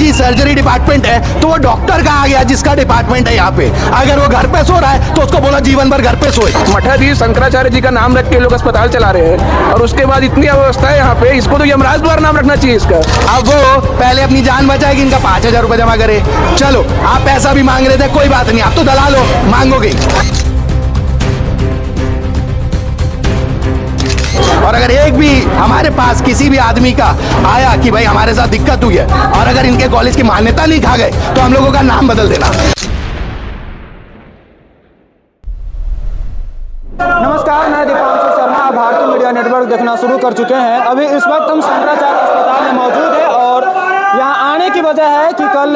PG surgery department है तो वो डॉक्टर कहाँ गया जिसका डिपार्टमेंट है यहाँ पे? अगर वो घर पे सो रहा है तो उसको बोला जीवन भर घर पे सोए। मठाधीश शंकराचार्य जी का नाम रख के लोग अस्पताल चला रहे हैं और उसके बाद इतनी अव्यवस्था है यहाँ पे, इसको तो यमराज द्वार नाम रखना चाहिए इसका। अब वो पहले अपनी जान बचाएगी, इनका 5,000 रुपए जमा करे। चलो आप पैसा भी मांग रहे थे, कोई बात नहीं, आप तो दलाल हो, मांगोगे। और अगर एक भी हमारे पास किसी भी आदमी का आया कि भाई हमारे साथ दिक्कत हुई है और अगर इनके कॉलेज की मान्यता नहीं खा गए तो हम लोगों का नाम बदल देना। नमस्कार, मैं दीपांशु शर्मा। भारतीय मीडिया नेटवर्क देखना शुरू कर चुके हैं। अभी इस वक्त हम शंकराचार्य अस्पताल में मौजूद हैं और यहाँ आने की वजह है कि कल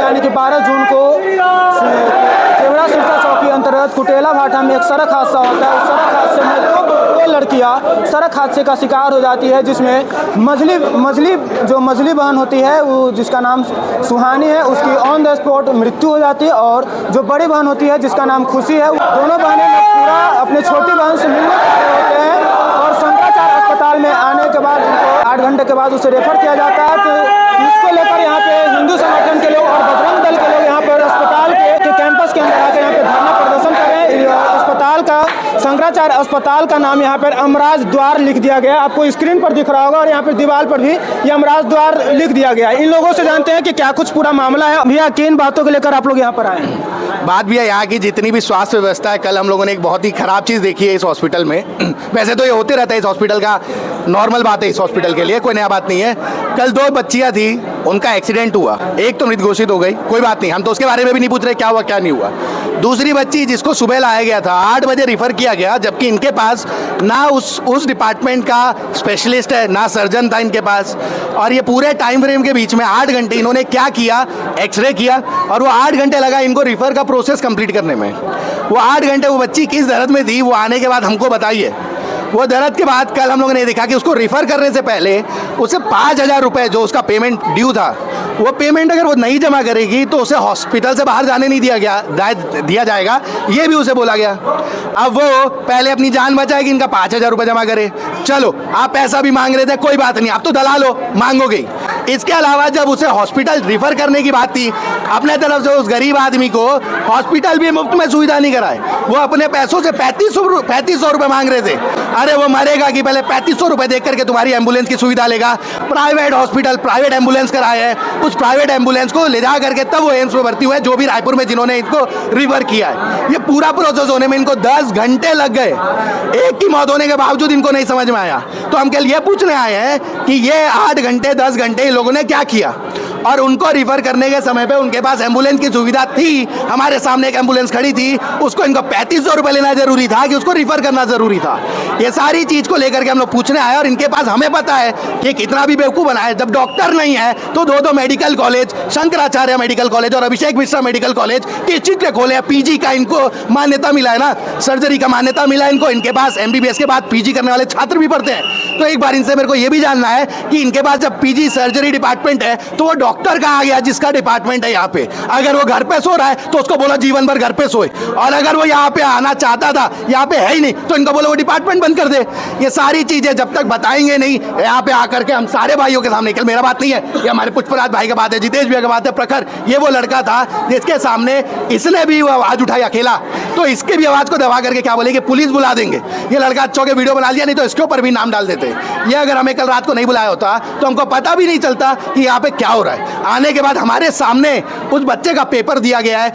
यानी कि 12 जून को केवड़ा सिरसा चौकी अंतर्गत कुटेला भाटा में एक सड़क हादसा होता है। उस सड़क हादसे में दो लड़कियाँ सड़क हादसे का शिकार हो जाती है, जिसमें मजली बहन होती है, वो जिसका नाम सुहानी है, उसकी ऑन द स्पॉट मृत्यु हो जाती है। और जो बड़ी बहन होती है जिसका नाम खुशी है, दोनों बहनें पूरा अपने छोटी बहन से मिलने होते हैं और शंकराचार्य अस्पताल में आने के बाद उनको 8 घंटे के बाद उसे रेफर किया जाता है। तो इसको लेकर यहाँ पे हिंदू संगठन के लोग और बजरंग दल के लोग यहाँ पर अस्पताल के कैंपस के अंदर आकर यहाँ पे धरना प्रदर्शन कर रहे हैं। अस्पताल का, शंकराचार्य अस्पताल का नाम यहाँ पर यमराज द्वार लिख दिया गया, आपको स्क्रीन पर दिख रहा होगा, और यहाँ पर दीवार पर भी यमराज द्वार लिख दिया गया है। इन लोगों से जानते हैं कि क्या कुछ पूरा मामला है। भैया, किन बातों को लेकर आप लोग यहाँ पर आए हैं? बात भी है यहाँ की जितनी भी स्वास्थ्य व्यवस्था है, कल हम लोगों ने एक बहुत ही खराब चीज़ देखी है इस हॉस्पिटल में। वैसे तो ये होते रहता है इस हॉस्पिटल का, नॉर्मल बात है इस हॉस्पिटल के लिए, कोई नया बात नहीं है। कल 2 बच्चियाँ थी, उनका एक्सीडेंट हुआ, एक तो मृत घोषित हो गई, कोई बात नहीं, हम तो उसके बारे में भी नहीं पूछ रहे क्या हुआ क्या नहीं हुआ। दूसरी बच्ची जिसको सुबह लाया गया था 8 बजे रिफर किया गया, जबकि इनके पास ना उस डिपार्टमेंट का स्पेशलिस्ट है, ना सर्जन था इनके पास। और ये पूरे टाइम फ्रेम के बीच में 8 घंटे इन्होंने क्या किया, एक्सरे किया, और वो 8 घंटे लगा इनको रिफर का प्रोसेस कंप्लीट करने में। वो 8 घंटे वो बच्ची किस दर्द में थी वो आने के बाद हमको बताइए। वो दर्द के बाद कल हम लोगों ने देखा कि उसको रिफ़र करने से पहले उसे 5,000 रुपये जो उसका पेमेंट ड्यू था, वो पेमेंट अगर वो नहीं जमा करेगी तो उसे हॉस्पिटल से बाहर जाने नहीं दिया जाएगा, ये भी उसे बोला गया। अब वो पहले अपनी जान बचाएगी, इनका 5,000 रुपये जमा करे। चलो आप पैसा भी मांग रहे थे, कोई बात नहीं, आप तो दलाल हो, मांगोगे। इसके अलावा जब उसे हॉस्पिटल रिफ़र करने की बात थी, अपने तरफ से उस गरीब आदमी को हॉस्पिटल भी मुफ्त में सुविधा नहीं कराए, वो अपने पैसों से 3500 रुपये मांग रहे थे। अरे वो मरेगा कि पहले 3500 रुपये देख करके तुम्हारी एम्बुलेंस की सुविधा लेगा। प्राइवेट हॉस्पिटल, प्राइवेट एम्बुलेंस कराए है, उस प्राइवेट एम्बुलेंस को ले जा करके तब वो एम्स में भर्ती हुए, जो भी रायपुर में जिन्होंने इनको रिफर किया है। ये पूरा प्रोसेस होने में इनको 10 घंटे लग गए, एक की मौत होने के बावजूद इनको नहीं समझ में आया। तो हम कल ये पूछने आए हैं कि ये 8 घंटे 10 घंटे लोगों ने क्या किया, और उनको रिफर करने के समय पे उनके पास एम्बुलेंस की सुविधा थी, हमारे सामने एक एम्बुलेंस खड़ी थी, उसको इनको 3500 रुपये लेना जरूरी था कि उसको रिफर करना जरूरी था। ये सारी चीज को लेकर के हम लोग पूछने आए, और इनके पास हमें पता है कि कितना भी बेवकूफ बनाए, जब डॉक्टर नहीं है तो 2 medical college, Shankaracharya medical college और अभिषेक मिश्रा मेडिकल कॉलेज किस चीज के खोले हैं? पीजी का इनको मान्यता मिला है ना, सर्जरी का मान्यता मिला है इनको, इनके पास MBBS के बाद पीजी करने वाले छात्र भी पढ़ते हैं। तो एक बार इनसे मेरे को ये भी जानना है कि इनके पास जब पीजी सर्जरी डिपार्टमेंट है तो वो डॉक्टर कहाँ गया जिसका डिपार्टमेंट है यहाँ पे? अगर वो घर पे सो रहा है तो उसको बोला जीवन भर घर पे सोए, और अगर वो यहाँ पे आना चाहता था, यहाँ पे है ही नहीं, तो इनको बोला वो डिपार्टमेंट बंद कर दे। ये सारी चीजें जब तक बताएंगे नहीं यहाँ पे आकर के हम सारे भाइयों के सामने, कल मेरा बात नहीं है, ये हमारे पुष्पराज भाई का बात है, जितेश भाई का बात है, प्रखर, ये वो लड़का था जिसके सामने इसने भी आवाज उठाई अकेला, तो इसके भी आवाज को दबा करके क्या बोले कि पुलिस बुला देंगे। ये लड़का अच्छों के वीडियो बना लिया, नहीं तो इसके ऊपर भी नाम डाल देते। ये अगर हमें कल रात को नहीं बुलाया होता तो हमको पता भी नहीं चलता कि यहाँ पे क्या हो रहा है। आने के बाद हमारे सामने उस बच्चे का पेपर दिया गया है,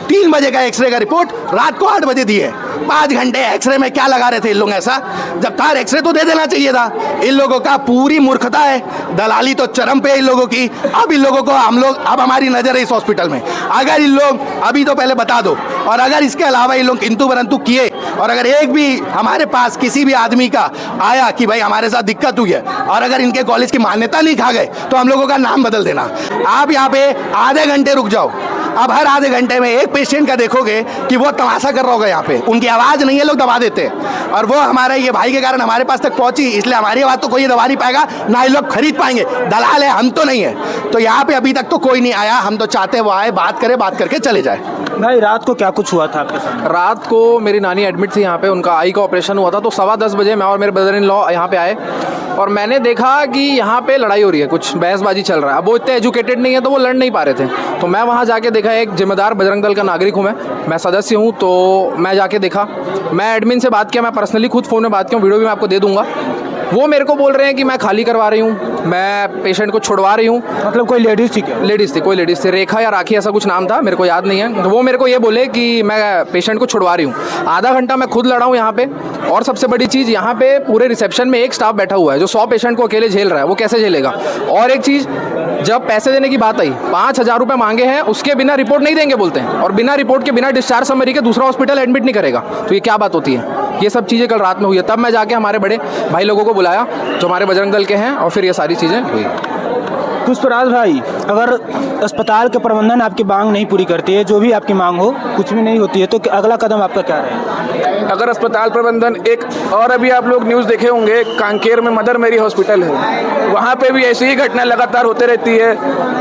3 बजे का एक्सरे का रिपोर्ट रात को 8 बजे दी है। 5 घंटे एक्सरे में क्या लगा रहे थे इन लोग? ऐसा जब था एक्सरे तो दे देना चाहिए था। इन लोगों का पूरी मूर्खता है, दलाली तो चरम पे इन लोगों की। अब इन लोगों को अब हमारी नजर है इस हॉस्पिटल में, अगर इन लोग अभी तो पहले बता दो, और अगर इसके अलावा इन लोग किंतु परंतु किए, और अगर एक भी हमारे पास किसी भी आदमी का आया कि भाई हमारे साथ दिक्कत हुई है और अगर इनके कॉलेज की मान्यता नहीं खा गए तो हम लोगों का नाम बदल देना। आप यहाँ पे आधे घंटे रुक जाओ, अब हर आधे घंटे में एक पेशेंट का देखोगे कि वो तमाशा कर रहा होगा यहाँ पे, उनकी आवाज़ नहीं है, लोग दबा देते हैं। और वो हमारे ये भाई के कारण हमारे पास तक पहुंची, इसलिए हमारी आवाज़ तो कोई दबा नहीं पाएगा, ना ही लोग खरीद पाएंगे। दलाल है, हम तो नहीं है। तो यहाँ पे अभी तक तो कोई नहीं आया, हम तो चाहते वो आए, बात करे, बात करके चले जाए। भाई रात को क्या कुछ हुआ था आपके साथ? रात को मेरी नानी एडमिट थी यहाँ पे, उनका आई का ऑपरेशन हुआ था, तो 10:15 बजे मैं और मेरे ब्रदर इन लॉ यहाँ पे आए और मैंने देखा कि यहाँ पे लड़ाई हो रही है, कुछ बहसबाजी चल रहा है। अब वो इतने एजुकेटेड नहीं है तो वो लड़ नहीं पा रहे थे, तो मैं वहाँ जाके देखा, एक जिम्मेदार बजरंग दल का नागरिक हूँ मैं सदस्य हूँ, तो मैं जाके देखा, मैं एडमिन से बात किया, मैं पर्सनली खुद फ़ोन में बात किया, वीडियो भी मैं आपको दे दूँगा। वो मेरे को बोल रहे हैं कि मैं खाली करवा रही हूँ, मैं पेशेंट को छुड़वा रही हूँ। मतलब कोई लेडीज़ थी क्या? लेडीज़ थी, कोई लेडीज़ थी, रेखा या राखी ऐसा कुछ नाम था, मेरे को याद नहीं है। तो वो मेरे को ये बोले कि मैं पेशेंट को छुड़वा रही हूँ। आधा घंटा मैं खुद लड़ा हूँ यहाँ पे। और सबसे बड़ी चीज़, यहाँ पे पूरे रिसेप्शन में एक स्टाफ बैठा हुआ है जो 100 पेशेंट को अकेले झेल रहा है, वो कैसे झेलेगा। और एक चीज़, जब पैसे देने की बात आई, 5,000 रुपये मांगे हैं, उसके बिना रिपोर्ट नहीं देंगे बोलते हैं, और बिना रिपोर्ट के, बिना डिस्चार्ज समरी के दूसरा हॉस्पिटल एडमिट नहीं करेगा। तो ये क्या बात होती है? ये सब चीज़ें कल रात में हुई है। तब मैं जाके हमारे बड़े भाई लोगों को बुलाया जो हमारे बजरंग दल के हैं, और फिर ये सारी चीज़ें हुई। पुष्पराज भाई, अगर अस्पताल के प्रबंधन आपकी मांग नहीं पूरी करती है, जो भी आपकी मांग हो, कुछ भी नहीं होती है, तो अगला कदम आपका क्या रहेगा? अगर अस्पताल प्रबंधन एक और, अभी आप लोग न्यूज़ देखे होंगे, कांकेर में मदर मेरी हॉस्पिटल है, वहाँ पे भी ऐसी ही घटना लगातार होते रहती है।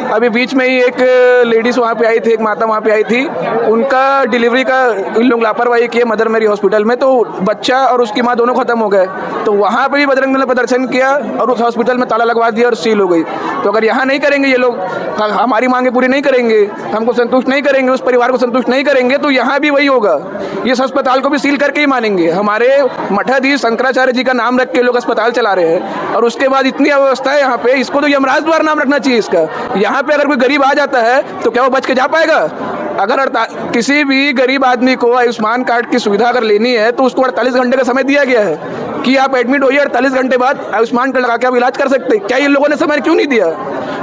अभी बीच में ही एक लेडीज़ वहाँ पे आई थी, एक माता वहाँ पे आई थी, उनका डिलीवरी का इन लोग लापरवाही किए मदर मेरी हॉस्पिटल में, तो बच्चा और उसकी माँ दोनों खत्म हो गए। तो वहाँ पे भी बजरंग दल ने प्रदर्शन किया और उस हॉस्पिटल में ताला लगवा दिया और सील हो गई। तो अगर यहाँ नहीं करेंगे ये लोग, हमारी मांगे पूरी नहीं करेंगे, हमको संतुष्ट नहीं करेंगे, उस परिवार को संतुष्ट नहीं करेंगे, तो यहाँ भी वही होगा। इस अस्पताल को भी सील करके ही मानेंगे। हमारे मठाधीश शंकराचार्य जी का नाम रख के लोग अस्पताल चला रहे हैं, और उसके बाद इतनी अव्यवस्था है यहाँ पे, इसको तो यमराज द्वार नाम रखना चाहिए इसका। यहाँ पे अगर कोई गरीब आ जाता है तो क्या वो बच के जा पाएगा? अगर किसी भी गरीब आदमी को आयुष्मान कार्ड की सुविधा अगर लेनी है तो उसको 48 घंटे का समय दिया गया है कि आप एडमिट होइए, 48 घंटे बाद आयुष्मान कार्ड लगा के आप इलाज कर सकते हैं। क्या इन लोगों ने समय क्यों नहीं दिया?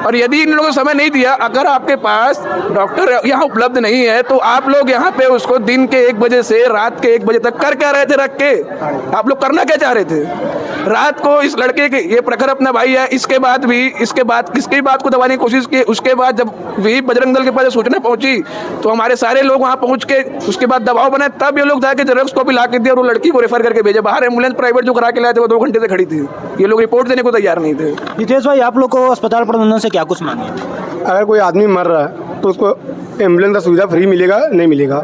और यदि इन लोगों ने समय नहीं दिया, अगर आपके पास डॉक्टर यहाँ उपलब्ध नहीं है, तो आप लोग यहाँ पे उसको दिन के 1 बजे से रात के 1 बजे तक कर क्या रहे थे रख के? आप लोग करना क्या चाह रहे थे? रात को इस लड़के के, ये प्रखर अपना भाई है, इसके बाद भी, इसके बाद किसकी बात को दबाने की कोशिश की। उसके बाद जब भी बजरंग दल के पास सूचना पहुंची तो हमारे सारे लोग वहाँ पहुँच के उसके बाद दबाव बनाए, तब ये लोग जाके जेरॉक्स कॉपी ला के दिया और वो लड़की को रेफर करके भेजे बाहर। एम्बुलेंस प्राइवेट जो करा के लाए थे वो 2 घंटे से खड़ी थी, ये लोग रिपोर्ट देने को तैयार नहीं थे। हितेश भाई, आप लोग को अस्पताल प्रबंधन से क्या कुछ मांगे? अगर कोई आदमी मर रहा है तो उसको एम्बुलेंस का सुविधा फ्री मिलेगा, नहीं मिलेगा?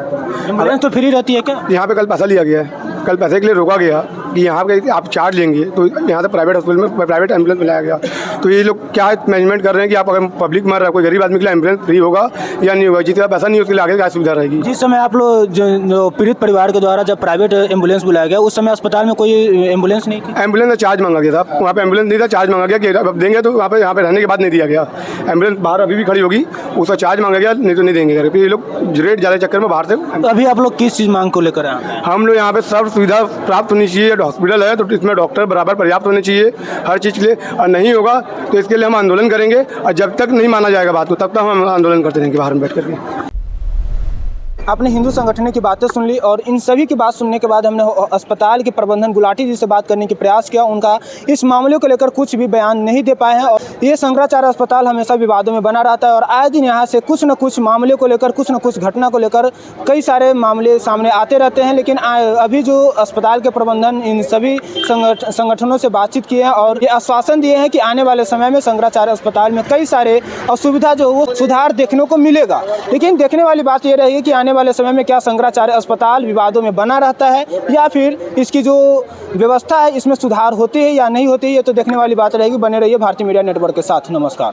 एम्बुलेंस तो फ्री रहती है क्या? यहाँ पे कल पैसा लिया गया है, कल पैसे के लिए रोका गया कि यहाँ पे आप चार्ज लेंगे, तो यहाँ से प्राइवेट हॉस्पिटल में प्राइवेट एम्बुलेंस में लाया गया। तो ये लोग क्या मैनेजमेंट कर रहे हैं कि आप अगर पब्लिक मर रहा है, कोई गरीब आदमी के लिए एम्बुलेंस फ्री होगा या नहीं होगा? जिसका पैसा नहीं है उसके लिए आगे क्या सुविधा रहेगी? जिस समय आप लोग जो पीड़ित परिवार के द्वारा जब प्राइवेट एम्बुलेंस बुलाया गया, उस समय अस्पताल में कोई एम्बुलेंस नहीं थी? एम्बुलेंस का चार्ज मांगा गया था, वहाँ पे एम्बुलेंस नहीं था, चार्ज मांगा गया कि अब देंगे, तो यहाँ पे रहने के बाद नहीं दिया गया। एम्बुलेंस बाहर अभी भी खड़ी होगी, उसका चार्ज मांगा गया, नहीं तो नहीं देंगे। फिर ये लोग रेट ज़्यादा चक्कर में बाहर से। अभी आप लोग किस चीज़ मांग को लेकर आए? हम लोग यहाँ पे सब सुविधा प्राप्त होनी चाहिए। हॉस्पिटल है तो इसमें डॉक्टर बराबर पर्याप्त होने चाहिए हर चीज़ के लिए, और नहीं होगा तो इसके लिए हम आंदोलन करेंगे, और जब तक नहीं माना जाएगा बात को तब तक हम आंदोलन करते रहेंगे बाहर में बैठ करके। आपने हिंदू संगठन की बातें सुन ली, और इन सभी की बात सुनने के बाद हमने अस्पताल के प्रबंधन गुलाटी जी से बात करने की प्रयास किया। उनका इस मामले को लेकर कुछ भी बयान नहीं दे पाए हैं, और ये शंकराचार्य अस्पताल हमेशा विवादों में बना रहता है, और आए दिन यहाँ से कुछ न कुछ मामले को लेकर, कुछ न कुछ घटना को लेकर कई सारे मामले सामने आते रहते हैं। लेकिन अभी जो अस्पताल के प्रबंधन इन सभी संगठनों से बातचीत किए हैं और ये आश्वासन दिए हैं कि आने वाले समय में शंकराचार्य अस्पताल में कई सारे असुविधा जो वो सुधार देखने को मिलेगा। लेकिन देखने वाली बात ये रहेगी कि आने वाले समय में क्या शंकराचार्य अस्पताल विवादों में बना रहता है, या फिर इसकी जो व्यवस्था है इसमें सुधार होती है या नहीं होती है, ये तो देखने वाली बात रहेगी। बने रहिए भारतीय मीडिया नेटवर्क के साथ। नमस्कार।